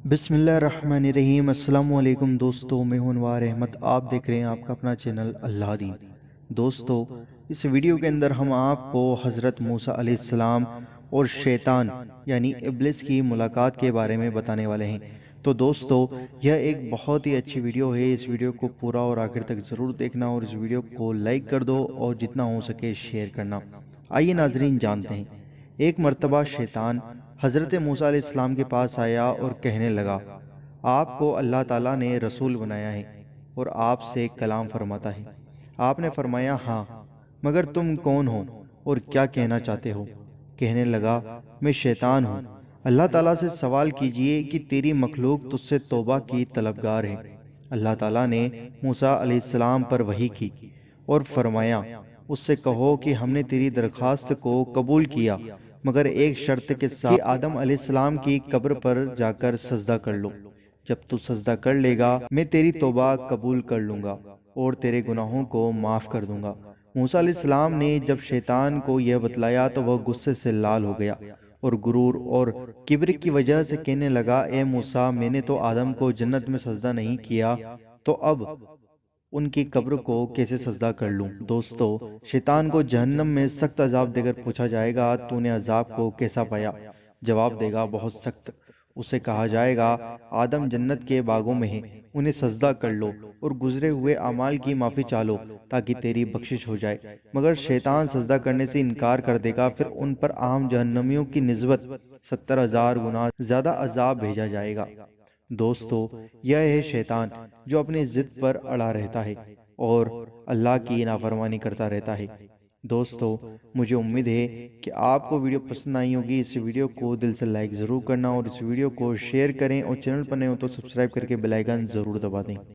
बिस्मिल्लाहिर्रहमानिर्रहीम। अस्सलाम वालेकुम दोस्तों, मैं हूं अनवार अहमद। आप देख रहे हैं आपका अपना चैनल अल्लाह दीन। दोस्तों, इस वीडियो के अंदर हम आपको हज़रत मूसा अलैहिस्सलाम और शैतान यानी इब्लिस की मुलाकात के बारे में बताने वाले हैं। तो दोस्तों, यह एक बहुत ही अच्छी वीडियो है। इस वीडियो को पूरा और आखिर तक ज़रूर देखना और इस वीडियो को लाइक कर दो और जितना हो सके शेयर करना। आइए नाजरीन, जानते हैं। एक मर्तबा शैतान हज़रत मूसा अलैहिस्सलाम के पास आया और कहने लगा, आपको अल्लाह ताला ने रसूल बनाया है और आपसे कलाम फरमाता है। आपने फरमाया, हाँ, मगर तुम कौन हो और क्या कहना चाहते हो? कहने लगा, मैं शैतान हूँ। अल्लाह ताला से सवाल कीजिए कि तेरी मखलूक तुझसे तौबा की तलबगार है। अल्लाह ताला ने मूसा अलैहिस्सलाम पर वही की और फरमाया, उससे कहो कि हमने तेरी दरखास्त को कबूल किया, मगर एक शर्त के साथ कि आदम अलैहिस्सलाम की कब्र पर जाकर सजदा कर लो। जब तू सजदा कर लेगा, मैं तेरी तौबा कबूल कर लूंगा और तेरे गुनाहों को माफ कर दूंगा। मूसा अलैहिस्सलाम ने जब शैतान को यह बतलाया तो वह गुस्से से लाल हो गया और गुरूर और किब्र की वजह से कहने लगा, ए मूसा, मैंने तो आदम को जन्नत में सजदा नहीं किया, तो अब उनकी कब्र को कैसे सजदा कर लूं? दोस्तों, शैतान को जहन्नम में सख्त अजाब देकर पूछा जाएगा, तूने अजाब को कैसा पाया? जवाब देगा, बहुत सख्त। उसे कहा जाएगा, आदम जन्नत के बागों में है, उन्हें सजदा कर लो और गुजरे हुए अमाल की माफी चालो ताकि तेरी बख्शिश हो जाए। मगर शैतान सजदा करने से इनकार कर देगा। फिर उन पर आम जहन्नमियों की निस्बत 70,000 गुना ज्यादा अजाब भेजा जाएगा। दोस्तों, यह है शैतान जो अपनी जिद पर अड़ा रहता है और अल्लाह की नाफरमानी करता रहता है। दोस्तों, मुझे उम्मीद है कि आपको वीडियो पसंद आई होगी। इस वीडियो को दिल से लाइक ज़रूर करना और इस वीडियो को शेयर करें और चैनल पर नए हो तो सब्सक्राइब करके बेल आइकन ज़रूर दबा दें।